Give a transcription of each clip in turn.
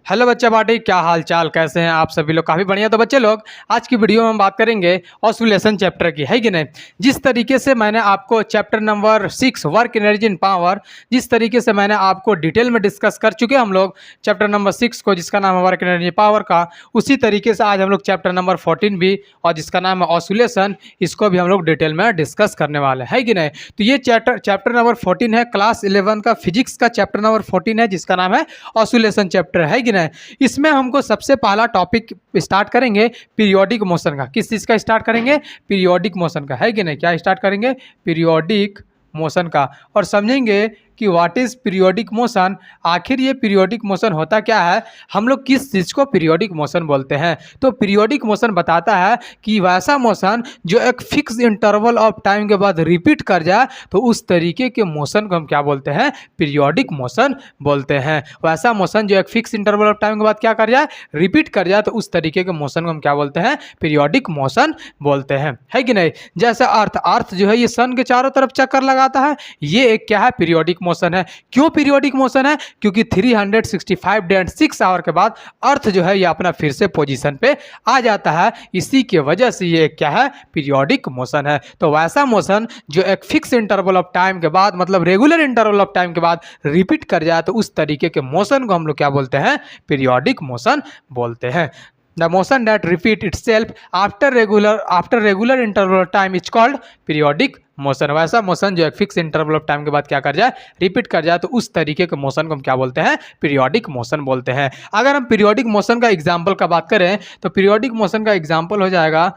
Hello बच्चा party, क्या हाल चाल, कैसे हैं आप सभी लोग? काफ़ी बढ़िया। तो बच्चे लोग, आज की वीडियो में हम बात करेंगे ऑसिलेशन चैप्टर की, है कि नहीं। जिस तरीके से मैंने आपको chapter number 6 work energy in power, जिस तरीके से मैंने आपको डिटेल में डिस्कस कर चुके हम लोग चैप्टर नंबर 6 को, जिसका नाम है वर्क एनर्जी पावर का, उसी तरीके से आज हम लोग चैप्टर नंबर 14 भी, और जिसका नाम है ऑसिलेशन, इसको भी हम लोग डिटेल में डिस्कस करने वाले हैं, कि नहीं। तो ये चैप्टर नंबर 14 है, क्लास 11 का फिजिक्स का चैप्टर नंबर 14 है, जिसका नाम है ऑसिलेशन चैप्टर, है कि नहीं। इसमें हमको सबसे पहला टॉपिक स्टार्ट करेंगे पीरियोडिक मोशन का। किस चीज़ का स्टार्ट करेंगे? पीरियोडिक मोशन का, है कि नहीं। क्या स्टार्ट करेंगे? पीरियोडिक मोशन का। और समझेंगे कि व्हाट इज़ पीरियोडिक मोशन, आखिर ये पीरियोडिक मोशन होता क्या है, हम लोग किस चीज़ को पीरियोडिक मोशन बोलते हैं। तो पीरियोडिक मोशन बताता है कि वैसा मोशन जो एक फिक्स इंटरवल ऑफ टाइम के बाद रिपीट कर जाए, तो उस तरीके के मोशन को हम क्या बोलते हैं? पीरियोडिक मोशन बोलते हैं। वैसा मोशन जो एक फिक्स इंटरवल ऑफ टाइम के बाद क्या कर जाए? रिपीट कर जाए, तो उस तरीके के मोशन को हम क्या बोलते हैं? पीरियोडिक मोशन बोलते हैं, है कि नहीं। जैसे अर्थ जो है ये सन के चारों तरफ चक्कर लगाता है, ये एक क्या है? पीरियोडिक मोशन है। क्यों पीरियोडिक मोशन है? क्योंकि 365 डे एंड 6 आवर के बाद अर्थ जो है ये अपना फिर से पोजीशन पे आ जाता है। इसी के वजह से ये क्या है? पीरियोडिक मोशन है। तो वैसा मोशन जो एक फिक्स इंटरवल ऑफ टाइम के बाद, मतलब रेगुलर इंटरवल ऑफ टाइम के बाद रिपीट कर जाए, तो उस तरीके के मोशन को हम लोग क्या बोलते हैं? पीरियोडिक मोशन बोलते हैं। The motion that repeat itself after regular interval of time is called periodic motion. वैसा मोशन जो एक फिक्स इंटरवल ऑफ टाइम के बाद क्या कर जाए? रिपीट कर जाए, तो उस तरीके के मोशन को हम क्या बोलते हैं? पीरियोडिक मोशन बोलते हैं। अगर हम पीरियोडिक मोशन का एग्जांपल का बात करें, तो पीरियोडिक मोशन का एग्जांपल हो जाएगा,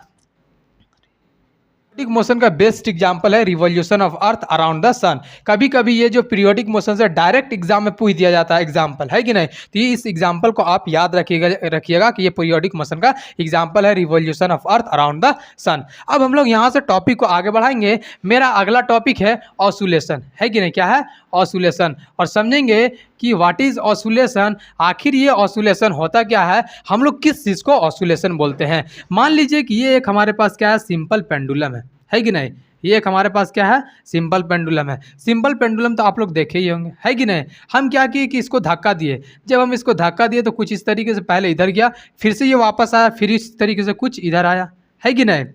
पीरियोडिक मोशन का बेस्ट एग्जांपल है revolution of earth around the sun. कभी कभी ये जो पीरियोडिक मोशन से डायरेक्ट एग्जाम में पूछ दिया जाता है एग्जांपल, है कि नहीं। तो ये इस एग्जांपल को आप याद रखिएगा कि ये पीरियोडिक मोशन का एग्जांपल है revolution of earth around the sun. अब हम लोग यहाँ से टॉपिक को आगे बढ़ाएंगे। मेरा अगला टॉपिक है ऑसिलेशन, है कि नहीं। क्या है? ऑसिलेशन। और समझेंगे कि व्हाट इज ऑसिलेशन, आखिर ये ऑसिलेशन होता क्या है, हम लोग किस चीज़ को ऑसिलेशन बोलते हैं। मान लीजिए कि ये एक हमारे पास क्या है? सिंपल पेंडुलम है कि नहीं। ये एक हमारे पास क्या है? सिंपल पेंडुलम है। सिंपल पेंडुलम तो आप लोग देखे ही होंगे, है कि नहीं। हम क्या किए कि इसको धक्का दिए। जब हम इसको धक्का दिए तो कुछ इस तरीके से पहले इधर गया, फिर से ये वापस आया, फिर इस तरीके से कुछ इधर आया, है कि नहीं।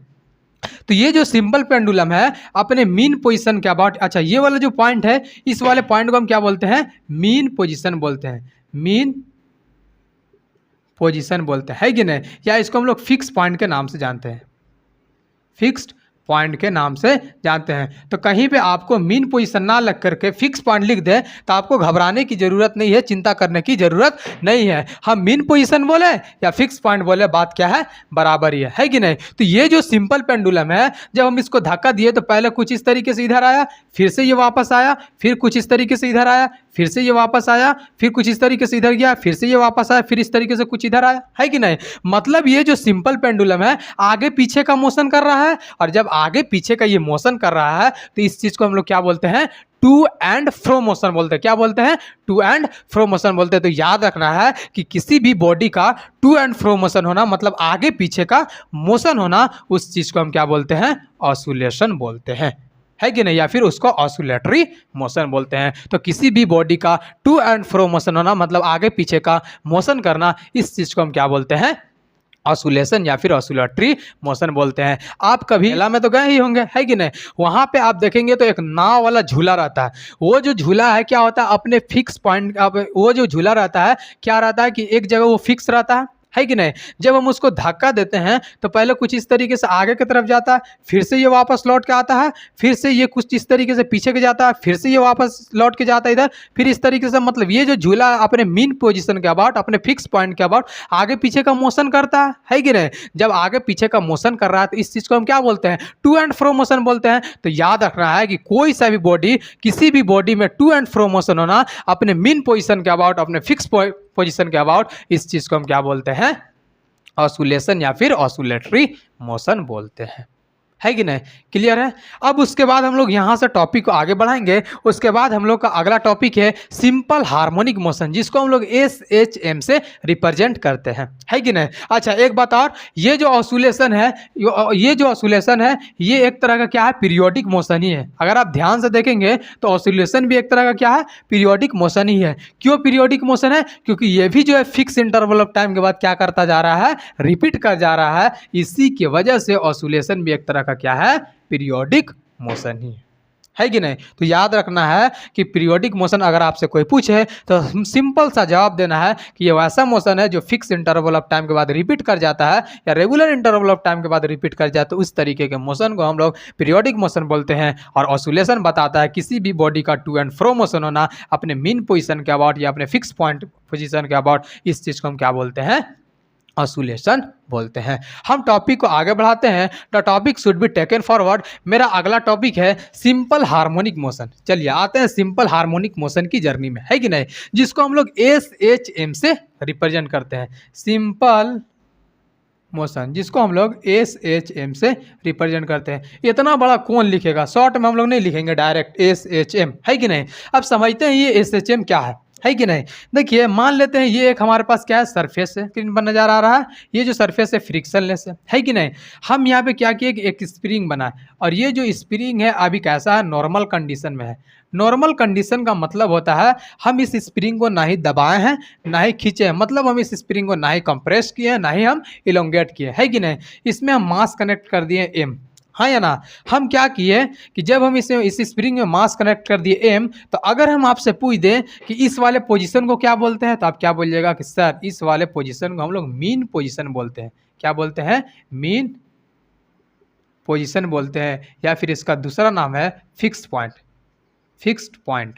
तो ये जो सिंपल पेंडुलम है अपने मीन पोजीशन के अबाउट, अच्छा ये वाला जो पॉइंट है, इस वाले पॉइंट को हम क्या बोलते हैं? मीन पोजीशन बोलते हैं। मीन पोजीशन बोलते हैं, है कि नहीं। या इसको हम लोग फिक्स पॉइंट के नाम से जानते हैं, फिक्स्ड पॉइंट के नाम से जानते हैं। तो कहीं पे आपको मीन पोजीशन ना लग करके फिक्स पॉइंट लिख दे, तो आपको घबराने की जरूरत नहीं है, चिंता करने की जरूरत नहीं है। हम मीन पोजीशन बोले या फिक्स पॉइंट बोले, बात क्या है? बराबर ही है कि नहीं। तो ये जो सिंपल पेंडुलम है, जब हम इसको धक्का दिए तो पहले कुछ इस तरीके से इधर आया, फिर से ये वापस आया, फिर कुछ इस तरीके से इधर आया, फिर से ये वापस आया, फिर कुछ इस तरीके से इधर गया, फिर से ये वापस आया, फिर इस तरीके से कुछ इधर आया, है कि नहीं। मतलब ये जो सिंपल पेंडुलम है आगे पीछे का मोशन कर रहा है, और जब आगे पीछे का ये मोशन कर रहा है, तो इस चीज को हम लोग क्या बोलते हैं? टू एंड फ्रो मोशन बोलते हैं। क्या बोलते हैं? टू एंड फ्रो मोशन बोलते हैं। तो याद रखना है कि किसी भी बॉडी का टू एंड फ्रो मोशन होना, मतलब आगे पीछे का मोशन होना, उस चीज को हम क्या बोलते हैं? ऑसिलेशन बोलते हैं, है कि नहीं। या फिर उसको ऑसिलेटरी मोशन बोलते हैं। तो किसी भी बॉडी का टू एंड फ्रो मोशन होना, मतलब आगे पीछे का मोशन करना, इस चीज को हम क्या बोलते हैं? ऑसिलेशन या फिर ऑसिलेटरी मोशन बोलते हैं। आप कभी मेला में तो गए ही होंगे, है कि नहीं। वहाँ पे आप देखेंगे तो एक नाव वाला झूला रहता है। वो जो झूला है क्या होता है? अपने फिक्स पॉइंट, वो जो झूला रहता है क्या रहता है कि एक जगह वो फिक्स रहता है कि नहीं। जब हम उसको धक्का देते हैं तो पहले कुछ इस तरीके से आगे की तरफ जाता है, फिर से ये वापस लौट के आता है, फिर से ये कुछ इस तरीके से पीछे के जाता है, फिर से ये वापस लौट के जाता है इधर, फिर इस तरीके से। मतलब ये जो झूला अपने मीन पोजीशन के अबाउट, अपने फिक्स पॉइंट के अबाउट आगे पीछे का मोशन करता है कि नहीं। जब आगे पीछे का मोशन कर रहा है तो इस चीज़ को हम क्या बोलते हैं? टू एंड फ्रो मोशन बोलते हैं। तो याद रखना है कि कोई सा भी बॉडी, किसी भी बॉडी में टू एंड फ्रो मोशन होना अपने मीन पोजीशन के अबाउट, अपने फिक्स पोजीशन के अबाउट, इस चीज़ को हम क्या बोलते हैं? ऑसिलेशन या फिर ऑसिलेटरी मोशन बोलते हैं, है कि नहीं? क्लियर है? अब उसके बाद हम लोग यहाँ से टॉपिक को आगे बढ़ाएंगे। उसके बाद हम लोग का अगला टॉपिक है सिंपल हार्मोनिक मोशन, जिसको हम लोग SHM से रिप्रेजेंट करते हैं, है कि नहीं? अच्छा, एक बात और, ये जो ऑसिलेशन है, ये एक तरह का क्या है, पीरियोडिक मोशन ही है। अगर आप ध्यान से देखेंगे तो ऑसिलेशन भी एक तरह का क्या है, पीरियोडिक मोशन ही है। क्यों पीरियोडिक मोशन है? क्योंकि ये भी जो है फिक्स इंटरवल ऑफ टाइम के बाद क्या करता जा रहा है, रिपीट कर जा रहा है। इसी की वजह से ऑसिलेशन भी एक तरह का क्या है, पीरियोडिक मोशन ही है कि नहीं? तो याद रखना है कि पीरियोडिक मोशन अगर आपसे कोई पूछे तो सिंपल सा जवाब देना है कि ये वैसा मोशन है जो फिक्स इंटरवल ऑफ टाइम के बाद रिपीट कर जाता है या रेगुलर इंटरवल ऑफ टाइम के बाद रिपीट कर जाता है। उस तरीके के मोशन को हम लोग पीरियोडिक मोशन बोलते हैं। और ऑसिलेशन बताता है किसी भी बॉडी का टू एंड फ्रो मोशन होना अपने मीन पोजिशन के अबाउट या अपने फिक्स पॉइंट पोजिशन के अबाउट। इस चीज़ को हम क्या बोलते हैं, ऑसिलेशन बोलते हैं। हम टॉपिक को आगे बढ़ाते हैं। The topic should be taken forward. मेरा अगला टॉपिक है सिंपल हार्मोनिक मोशन। चलिए आते हैं सिंपल हार्मोनिक मोशन की जर्नी में, है कि नहीं, जिसको हम लोग SHM से रिप्रेजेंट करते हैं। सिंपल मोशन जिसको हम लोग SHM से रिप्रेजेंट करते हैं। इतना बड़ा कौन लिखेगा, शॉर्ट में हम लोग नहीं लिखेंगे, डायरेक्ट SHM, है कि नहीं? अब समझते हैं ये SHM क्या है कि नहीं? देखिए, मान लेते हैं ये एक हमारे पास क्या है, सरफेस है, किन पर नजर आ रहा है, ये जो सरफेस है फ्रिक्शनलेस है कि नहीं? हम यहाँ पे क्या किए कि एक स्प्रिंग बना है, और ये जो स्प्रिंग है अभी कैसा है, नॉर्मल कंडीशन में है। नॉर्मल कंडीशन का मतलब होता है हम इस स्प्रिंग को ना ही दबाए हैं ना ही खींचे हैं, मतलब हम इस स्प्रिंग को ना ही कंप्रेस किए हैं ना ही हम इलोंगेट किए, है कि नहीं? इसमें हम मास कनेक्ट कर दिए M, हाँ या ना? हम क्या किए कि जब हम इस स्प्रिंग में मास कनेक्ट कर दिए M, तो अगर हम आपसे पूछ दें कि इस वाले पोजीशन को क्या बोलते हैं, तो आप क्या बोलिएगा कि सर इस वाले पोजीशन को हम लोग मीन पोजीशन बोलते हैं। क्या बोलते हैं? मीन पोजीशन बोलते हैं, या फिर इसका दूसरा नाम है फिक्स्ड पॉइंट। फिक्स्ड पॉइंट,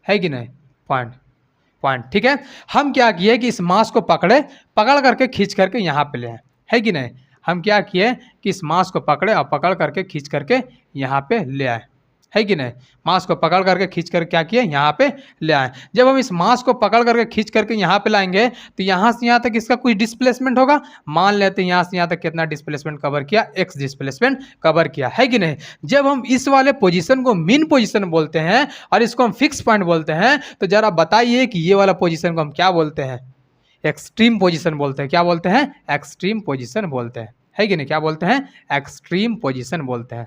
है कि नहीं? पॉइंट, ठीक है। हम क्या किए कि इस मास को पकड़ करके खींच करके यहाँ पे ले आए, है कि नहीं? हम क्या किए कि इस मास को पकड़े और पकड़ करके खींच करके यहाँ पे ले आए, है कि नहीं? मास को पकड़ करके खींच कर क्या किए, यहाँ पे ले आए। जब हम इस मास को पकड़ करके खींच करके यहाँ पे लाएंगे तो यहाँ से यहाँ तक इसका कुछ डिस्प्लेसमेंट होगा। मान लेते हैं यहाँ से यहाँ तक कितना डिस्प्लेसमेंट कवर किया, x डिस्प्लेसमेंट कवर किया, है कि नहीं? जब हम इस वाले पोजीशन को मीन पोजीशन बोलते हैं और इसको हम फिक्स पॉइंट बोलते हैं, तो जरा बताइए कि ये वाला पोजीशन को हम क्या बोलते हैं? एक्सट्रीम पोजीशन बोलते हैं। क्या बोलते हैं? एक्सट्रीम पोजीशन बोलते हैं, है कि नहीं? क्या बोलते हैं? एक्सट्रीम पोजीशन बोलते हैं।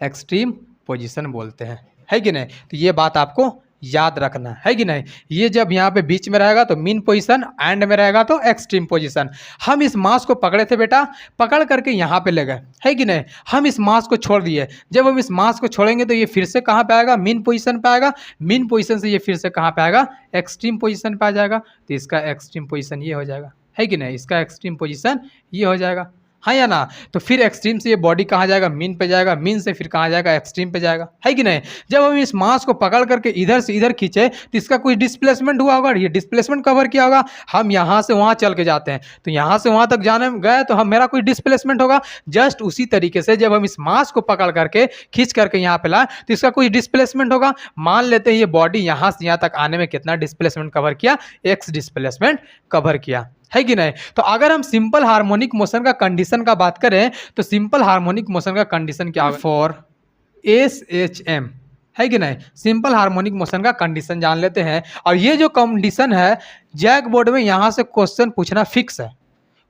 एक्सट्रीम पोजीशन बोलते हैं, है कि नहीं? तो ये बात आपको याद रखना है कि नहीं? ये जब यहाँ पे बीच में रहेगा तो मीन पोजीशन, एंड में रहेगा तो एक्सट्रीम पोजीशन। हम इस मास को पकड़े थे बेटा, पकड़ करके यहाँ पे ले गए, है कि नहीं? हम इस मास को छोड़ दिए। जब हम इस मास को छोड़ेंगे तो ये फिर से कहाँ पे आएगा? मीन पोजीशन पे आएगा। मीन पोजीशन से ये फिर से कहाँ पे आएगा? एक्सट्रीम पोजीशन पे आ जाएगा। तो इसका एक्सट्रीम पोजीशन ये हो जाएगा, है कि नहीं? इसका एक्सट्रीम पोजीशन ये हो जाएगा, हाँ या ना? तो फिर एक्सट्रीम से ये बॉडी कहाँ जाएगा? मीन पे जाएगा। मीन से फिर कहाँ जाएगा? एक्सट्रीम पे जाएगा, है कि नहीं? जब हम इस मास को पकड़ करके इधर से इधर खींचे तो इसका कुछ डिस्प्लेसमेंट हुआ होगा, ये डिस्प्लेसमेंट कवर किया होगा। हम यहाँ से वहाँ चल के जाते हैं तो यहाँ से वहाँ तक जाने में गए तो हम मेरा कोई डिस्प्लेसमेंट होगा। जस्ट उसी तरीके से जब हम इस मास को पकड़ करके खींच करके यहाँ पे लाए तो इसका कुछ डिस्प्लेसमेंट होगा। मान लेते हैं ये बॉडी यहाँ से यहाँ तक आने में कितना डिस्प्लेसमेंट कवर किया? x डिस्प्लेसमेंट कवर किया, है कि नहीं? तो अगर हम सिंपल हार्मोनिक मोशन का कंडीशन का बात करें तो सिंपल हार्मोनिक मोशन का कंडीशन क्या है फॉर SHM, है कि नहीं? सिंपल हार्मोनिक मोशन का कंडीशन जान लेते हैं। और ये जो कंडीशन है जैक बोर्ड में यहाँ से क्वेश्चन पूछना फिक्स है।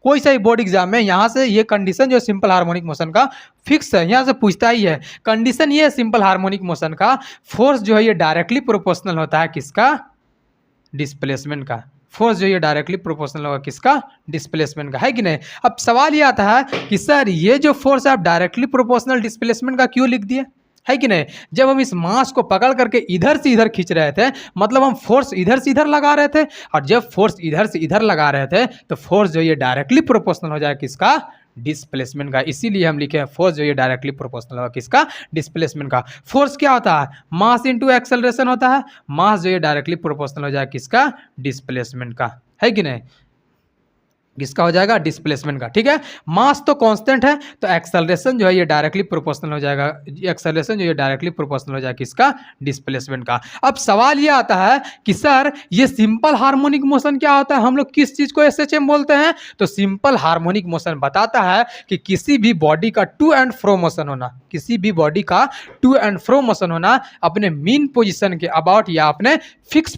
कोई सा बोर्ड एग्जाम में यहाँ से ये कंडीशन जो सिंपल हार्मोनिक मोशन का फिक्स है, यहाँ से पूछता ही है। कंडीशन ये है सिंपल हार्मोनिक मोशन का, फोर्स जो है ये डायरेक्टली प्रोपोर्शनल होता है किसका? डिस्प्लेसमेंट का। फोर्स जो ये डायरेक्टली प्रोपोर्शनल होगा किसका? डिस्प्लेसमेंट का, है कि नहीं? अब सवाल ये आता है कि सर ये जो फोर्स आप डायरेक्टली प्रोपोर्शनल डिस्प्लेसमेंट का क्यों लिख दिए, है कि नहीं? जब हम इस मास को पकड़ करके इधर से इधर खींच रहे थे मतलब हम फोर्स इधर से इधर लगा रहे थे, और जब फोर्स इधर से इधर लगा रहे थे तो फोर्स जो ये डायरेक्टली प्रोपोर्शनल हो जाए किसका? डिस्प्लेसमेंट का। इसीलिए हम लिखे हैं फोर्स जो ये डायरेक्टली प्रोपोर्शनल होगा किसका? डिस्प्लेसमेंट का। फोर्स क्या होता है? मास इनटू एक्सेलरेशन होता है। मास जो ये डायरेक्टली प्रोपोर्शनल हो जाए किसका? डिस्प्लेसमेंट का, है कि नहीं? किसका हो जाएगा, डिस्प्लेसमेंट का। ठीक है, मास तो कांस्टेंट है तो एक्सेलरेशन जो है ये डायरेक्टली प्रोपोर्शनल हो जाएगा, एक्सेलरेशन जो है डायरेक्टली प्रोपोर्शनल हो जाएगा किसका, डिस्प्लेसमेंट का। अब सवाल ये आता है कि सर ये सिंपल हार्मोनिक मोशन क्या होता है, हम लोग किस चीज को एसएचएम बोलते हैं? तो सिंपल हार्मोनिक मोशन बताता है कि किसी भी बॉडी का टू एंड फ्रो मोशन होना, किसी भी बॉडी का टू एंड फ्रो मोशन होना अपने मीन पोजीशन के अबाउट या अपने फिक्स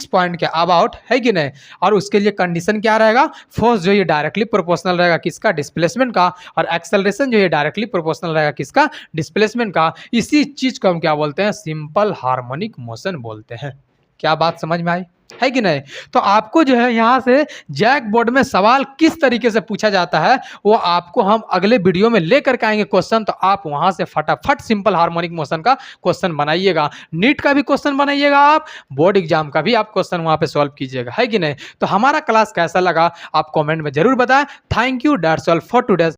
पॉइंट के अबाउट, है कि नहीं। और उसके लिए कंडीशन क्या रहेगा, फोर्स जो ये डायरेक्टली प्रोपोर्शनल रहेगा किसका, डिस्प्लेसमेंट का, और एक्सेलरेशन जो ये डायरेक्टली प्रोपोर्शनल रहेगा किसका, डिस्प्लेसमेंट का। इसी चीज को हम क्या बोलते हैं, सिंपल हार्मोनिक मोशन बोलते हैं। क्या बात समझ में आई, है कि नहीं। तो आपको जो है यहाँ से जैक बोर्ड में सवाल किस तरीके से पूछा जाता है वो आपको हम अगले वीडियो में लेकर के आएंगे क्वेश्चन, तो आप वहां से फटाफट सिंपल हार्मोनिक मोशन का क्वेश्चन बनाइएगा। नीट का भी क्वेश्चन बनाइएगा, आप बोर्ड एग्जाम का भी आप क्वेश्चन वहां पे सॉल्व कीजिएगा, है कि नहीं। तो हमारा क्लास कैसा लगा आप कमेंट में जरूर बताएं। Thank you, that's all for today.